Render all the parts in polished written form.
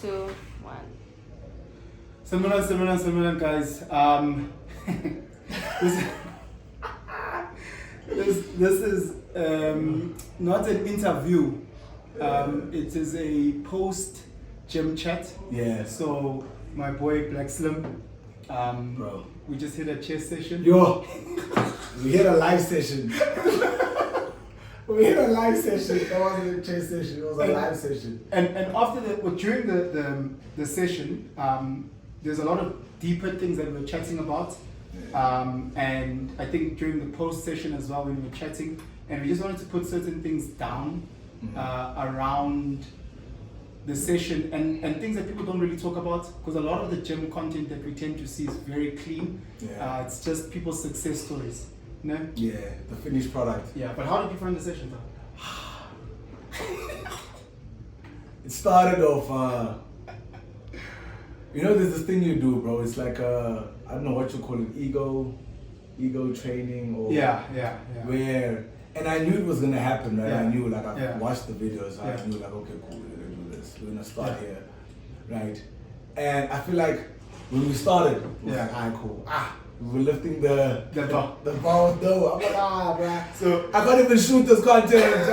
2, 1. Similar, guys. This is not an interview. It is a post gym chat. Yeah. So my boy BlaQ-Slim, bro, we just hit a chest session. Yo, we hit a live session. We hit a live session. That wasn't a chest session. It was a live session. And after during the session, there's a lot of deeper things that we were chatting about. And I think during the post session as well, when we were chatting, and we just wanted to put certain things down around the session and things that people don't really talk about, because a lot of the gym content that we tend to see is very clean. It's just people's success stories. No? Yeah, the finished product. Yeah, but how did you find the session though? It started off, there's this thing you do, bro. It's like, I don't know what you call it, ego training or... Yeah. Where, and I knew it was gonna happen, right? Yeah. I knew, like, I watched the videos, I knew, like, okay, cool, we're gonna do this. We're gonna start here, right? And I feel like when we started, it was like, alright, cool. We were lifting the bar with dough. I'm like, bruh. So I can't even shoot this content.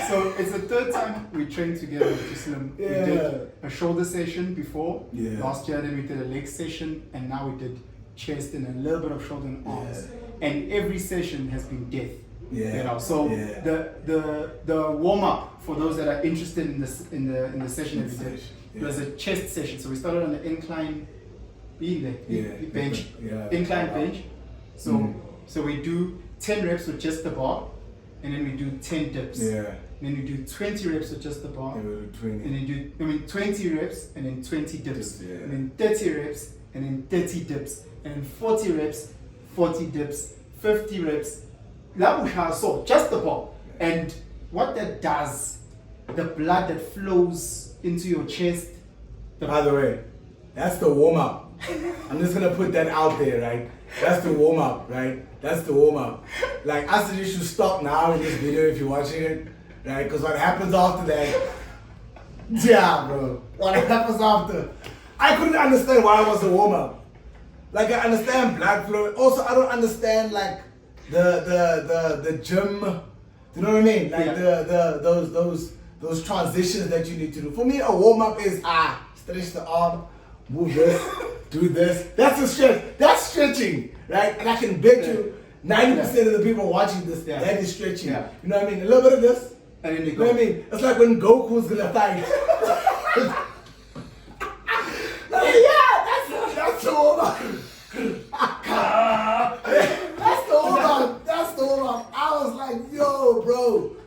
So it's the third time we trained together with Slim. We did a shoulder session before last year, then we did a leg session, and now we did chest and a little bit of shoulder and arms. And every session has been death. So the warm up for those that are interested in this in the session that we did, it was a chest session. So we started on the incline. Bench, incline bench. So we do 10 reps with just the bar, and then we do 10 dips. And then we do 20 reps with just the bar, and then 20 reps and then 20 dips, and then 30 reps and then 30 dips, and then 40 reps, 40 dips, 50 reps. So just the bar. And what that does, the blood that flows into your chest. By the way, that's the warm up. I'm just gonna put that out there, right? That's the warm up, right? That's the warm up. Like, I suggest you stop now in this video if you're watching it, right? Because what happens after that, bro. What happens after? I couldn't understand why it was a warm up. Like, I understand blood flow. Also, I don't understand like the gym. Do you know what I mean? Like those transitions that you need to do. For me, a warm up is stretch the arm, move this. Do this. That's a stretch. That's stretching, right? And I can bet you 90% of the people watching this, that is stretching. You know what I mean? A little bit of this. And then you know what I mean? It's like when Goku's gonna fight. That's the warm up. That's the warm up. That's the warm up. I was like, yo, bro.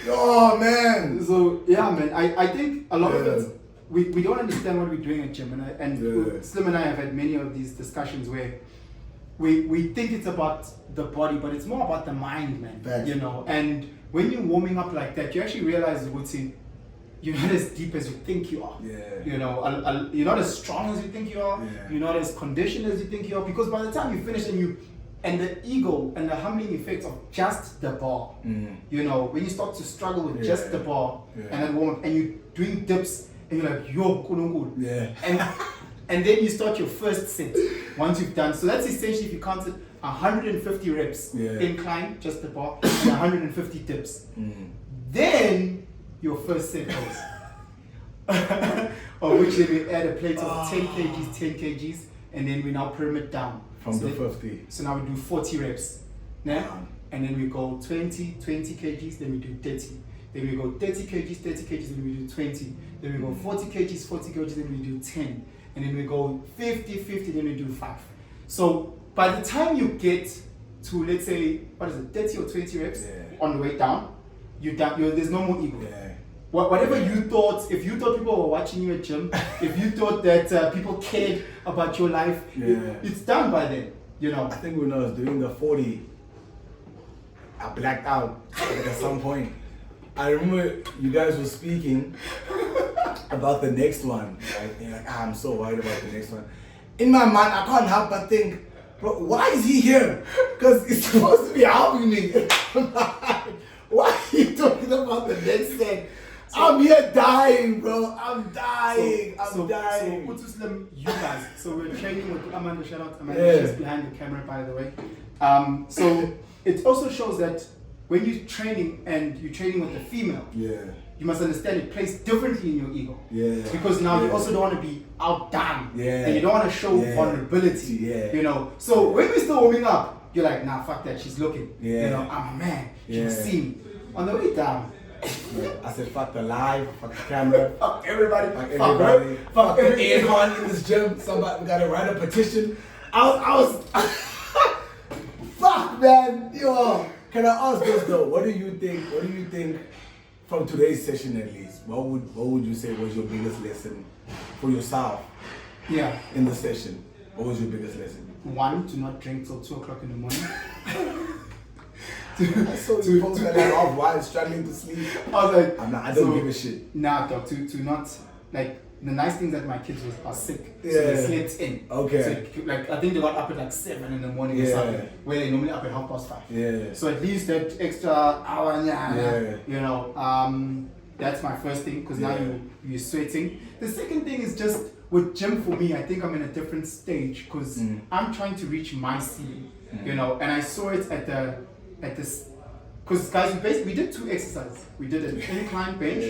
Oh, man. So, man, I think a lot of it. We don't understand what we're doing at gym, and Slim and I have had many of these discussions where we think it's about the body, but it's more about the mind, man. Thanks. And when you're warming up like that, you actually realize you're not as deep as you think you are. You're not as strong as you think you are. You're not as conditioned as you think you are, because by the time you finish and the ego and the humbling effects of just the bar, when you start to struggle with just the bar and then warm up, and you're doing dips. And you're like, yo, kulungul. And then you start your first set once you've done. So that's essentially, if you counted 150 reps incline, just the bar, and 150 dips. Then your first set goes. Of which then we add a plate of 10 kgs, 10 kgs, and then we now pyramid down. From the 50. So now we do 40 reps. And then we go 20 kgs, then we do 30. Then we go 30 kgs, 30 kgs, then we do 20. Then we go 40 kgs, 40 kgs, then we do 10. And then we go 50, 50, then we do 5. So by the time you get to, let's say, 30 or 20 reps on the way down, there's no more ego. Whatever you thought, if you thought people were watching you at gym, if you thought that people cared about your life, it's done by then. I think when I was doing the 40, I blacked out at some point. I remember you guys were speaking about the next one, right? And you're like, I'm so worried about the next one. In my mind, I can't help but think, bro, why is he here? Because it's supposed to be helping me. Why are you talking about the next set? I'm here dying, bro. I'm dying. So BlaQ-Slim, you guys. So we're training with Amanda. Shout out to Amanda. She's behind the camera, by the way. So it also shows that when you're training and you're training with a female, you must understand it plays differently in your ego. Because now you also don't want to be outdone. And you don't want to show vulnerability. You know. So when we're still warming up, you're like, nah, fuck that. She's looking. You know, I'm a man. She can see me. On the way down. I said, fuck the live, fuck the camera, fuck everybody, fuck the aircon in this gym. Somebody gotta write a petition. I was fuck, man. Yo, can I ask this though? What do you think from today's session at least? What would you say was your biggest lesson for yourself? In the session, what was your biggest lesson? 1, to not drink till 2 o'clock in the morning. I saw you post that off while struggling to sleep. I was like, I don't give a shit. Nah, dog, to not, like, the nice thing that my kids are sick, so they slept in. Okay. So, like, I think they got up at like 7 in the morning or something, where they normally up at 5:30. So at least that extra hour, you know, that's my first thing, because now you're sweating. The second thing is just, with gym for me, I think I'm in a different stage, because I'm trying to reach my ceiling, you know, and I saw it at this, because guys, we did 2 exercises. We did an incline bench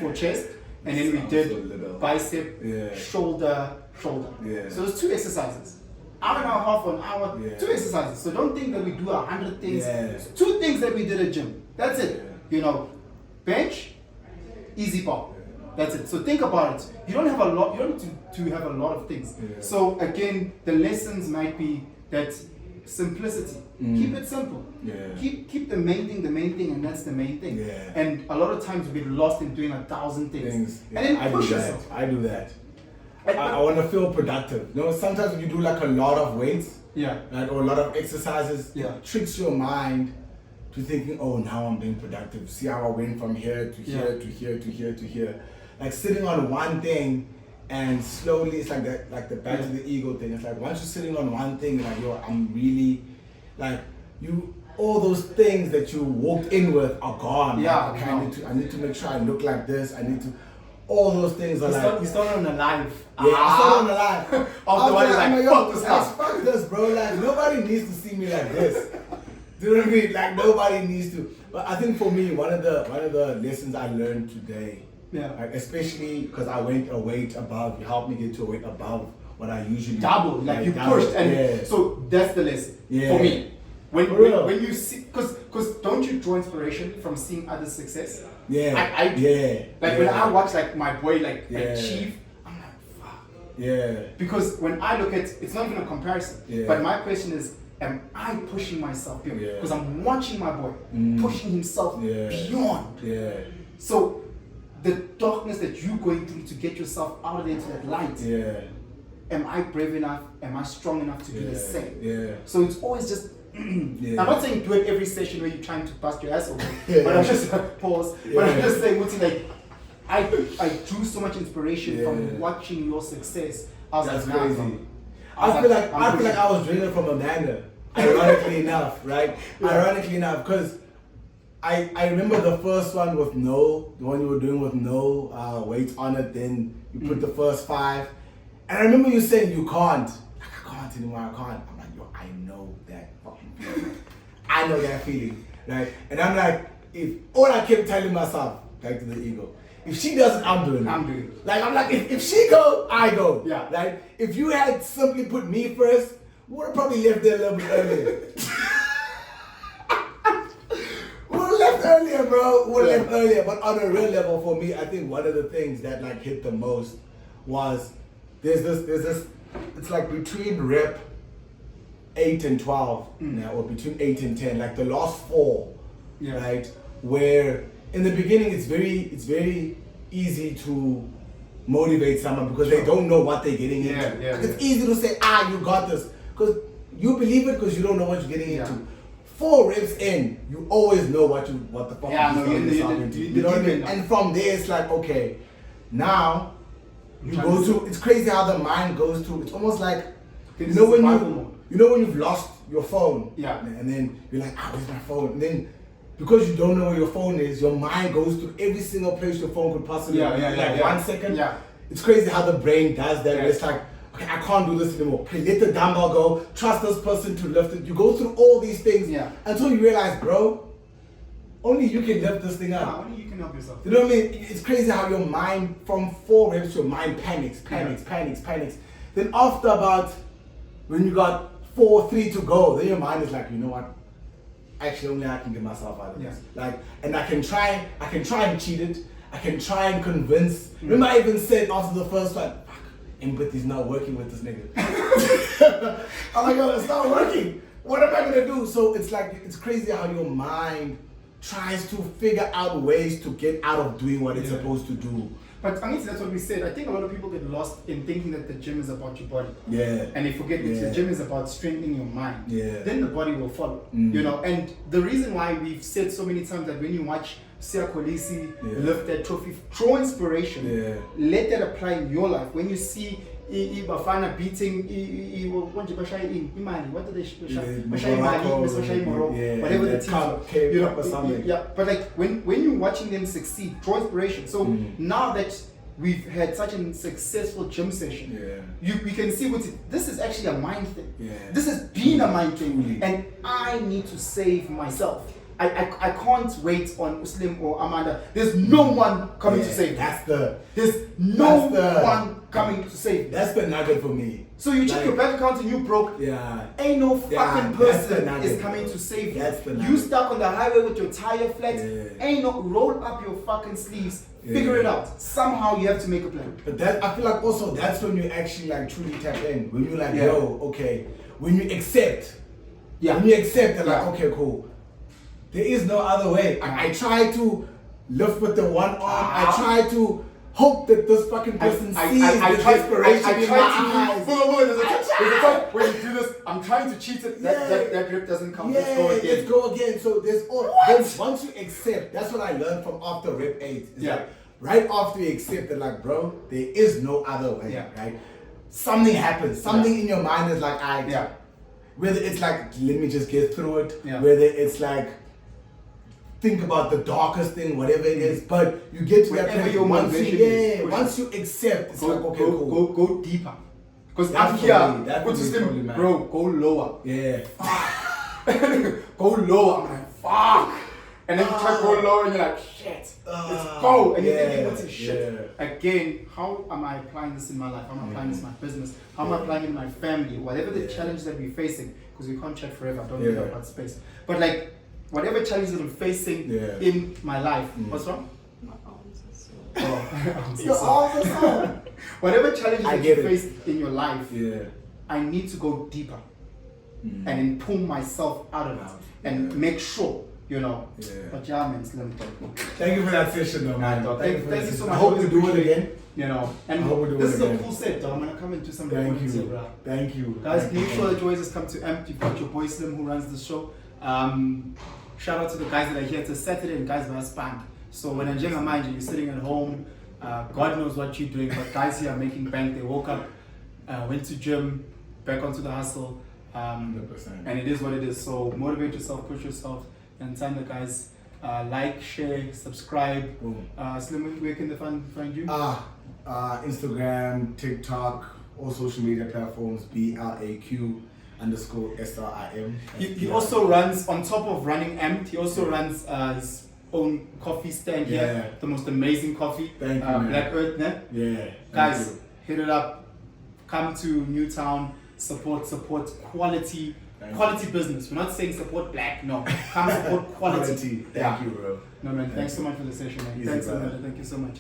for chest, and then we did bicep, shoulder. So there's 2 exercises. Hour and a half, an hour, 2 exercises. So don't think that we do 100 things. 2 things that we did at gym. That's it. You know, bench, easy bar. That's it. So think about it. You don't have a lot. You don't need to have a lot of things. So again, the lessons might be that simplicity. Keep it simple. Keep the main thing, and that's the main thing. And a lot of times we get lost in doing 1,000 things. And then push yourself. I do that. I want to feel productive. You know, sometimes when you do like a lot of weights, right, or a lot of exercises, it tricks your mind to thinking, oh, now I'm being productive. See how I went from here to here to here to here to here. Like sitting on one thing. And slowly, it's like the back to the ego thing. It's like once you're sitting on one thing, like yo, I'm really, like all those things that you walked in with are gone. Like, I need to make sure I look like this. I need to, all those things are you started on the live. I started on the live. Fuck this stuff. Fuck this, bro. Like nobody needs to see me like this. Do you know what I mean? Like nobody needs to. But I think for me, one of the lessons I learned today. Like especially because I went a weight above, you helped me get to a weight above what I usually double, like you pushed, and so that's the lesson for me. When you see, because don't you draw inspiration from seeing others' success? I do. Like when I watch like my boy like achieve, I'm like fuck. Because when I look at, it's not even a comparison. But my question is, am I pushing myself beyond? Because I'm watching my boy pushing himself beyond. So the darkness that you're going through to get yourself out of there to that light. Am I brave enough? Am I strong enough to do the same? So it's always just. I'm not saying do it every session where you're trying to bust your ass over, but I'm just pause. But I'm just saying, like, I drew so much inspiration from watching your success. I was That's like, crazy. I feel like I was drinking from Amanda. Ironically enough, right? Ironically enough, because I remember the first one with the one you were doing with no weight on it, then you put the first 5. And I remember you saying you can't. Like, I can't anymore, I can't. I'm like, yo, I know that fucking feeling. I know that feeling, right? And I'm like, if all I kept telling myself, back to the ego, if she does it, I'm doing it. Like, I'm like, if she go, I go. Like, if you had simply put me first, we would have probably left there a little bit earlier. Earlier, bro. We'll left earlier, but on a real level, for me, I think one of the things that like hit the most was there's this. It's like between rep 8 and 12, or between 8 and 10, like the last 4, right? Where in the beginning it's very easy to motivate someone because they don't know what they're getting into. It's easy to say, you got this, because you believe it because you don't know what you're getting into. 4 reps in, you always know what the fuck you know what I mean? And from there it's like, okay, now you go to, it's crazy how the mind goes to, it's almost like, you know when you've lost your phone, and then you're like, where's my phone? And then because you don't know where your phone is, your mind goes to every single place your phone could possibly be. 1 second. Yeah. It's crazy how the brain does that. Yeah. It's like, okay, I can't do this anymore. Okay, let the dumbbell go. Trust this person to lift it. You go through all these things until you realize, bro, only you can lift this thing up. Yeah, only you can help yourself. You know what I mean? It's crazy how your mind, from 4 reps, your mind panics. Then after about, when you got 4, 3 to go, then your mind is like, you know what? Actually, only I can get myself out of this. Like, and I can try and cheat it. I can try and convince. Remember, I even said after the first one, fuck, empathy's not working with this nigga. I'm like, yo, it's not working. What am I gonna do? So it's like, it's crazy how your mind tries to figure out ways to get out of doing what it's supposed to do. But I mean, that's what we said. I think a lot of people get lost in thinking that the gym is about your body. Yeah. And they forget that the gym is about strengthening your mind. Yeah. Then the body will follow. You know, and the reason why we've said so many times that when you watch Sia Kolisi lift that trophy, draw inspiration. Yeah. Let that apply in your life. When you see Bafana beating what do they whatever the team, you know, something. Yeah, but like when you're watching them succeed, draw inspiration. So now that we've had such a successful gym session, we can see this is actually a mind thing. This has been a mind thing, and I need to save myself. I can't wait on Slim or Amanda. There's no one coming to save me. There's no one coming to save me. That's the nugget for me. So you check your bank account and you broke. Ain't no fucking person is coming to save you. You stuck on the highway with your tire flat. Ain't no, roll up your fucking sleeves. Figure it out. Somehow you have to make a plan. But that, I feel like also that's when you actually like truly tap in. When you're like, yo, okay. When you accept. When you accept that, like, okay, cool. There is no other way. I try to lift with the one arm. I try to hope that this fucking person sees the desperation in my eyes. When you do this, I'm trying to cheat it. That grip doesn't come. Let's go again. So there's all. Then once you accept, that's what I learned from after rep 8. It's like, right after you accept it, like, bro, there is no other way. Right? Something happens. Something in your mind is like, whether it's like, let me just get through it. Whether it's like, think about the darkest thing, whatever it is, but you get to that point. Once you accept, it's like, okay, cool. Go deeper. Because I'm here, which is them, bro, go lower. Go lower. I'm like, fuck. And then you try to go lower and you're like, shit. Let's go. And you're thinking, what's this shit? Again, how am I applying this in my life? How am I applying this in my business? How am I applying it in my family? Whatever the challenge that we're facing, because we can't chat forever, don't give up that space. But like, whatever challenge that I'm facing in my life, what's wrong? My arms are sore. Oh, Your arms are sore. Whatever challenge that you face in your life, Yeah. I need to go deeper and then pull myself out of it and make sure, you know. Yeah. But yeah, man, Slim. Thank you for that session, though, man. Thank you so much. I hope we do it again. You know, and I hope we do this it is again. a cool set, though. I'm gonna come and do some Thank recordings you. here, bro. Thank you. Guys, Thank make you. sure that you always just come to Amp. You've got your boy Slim who runs the show. Shout out to the guys that are here. It's a Saturday and guys, we're spank. So when I'm just mind you, you're sitting at home, God knows what you're doing, but guys here are making bank. They woke up, went to gym, back onto the hustle. 100%. And it is what it is. So motivate yourself, push yourself, and tell the guys, like, share, subscribe. Boom. Slim, where can they find you? Instagram, TikTok, all social media platforms, BLAQ_SRIM. He also runs, on top of running Amped, he also runs his own coffee stand here. The most amazing coffee. Thank you, man. Black Earth, ne? Yeah. Guys, hit it up. Come to Newtown. Support quality business. We're not saying support black, no. Come support quality. Thank you, bro. No, man, thanks so much for the session, man. Easy, Thanks, brother. Amanda. Thank you so much.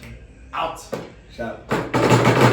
Out. Shout out.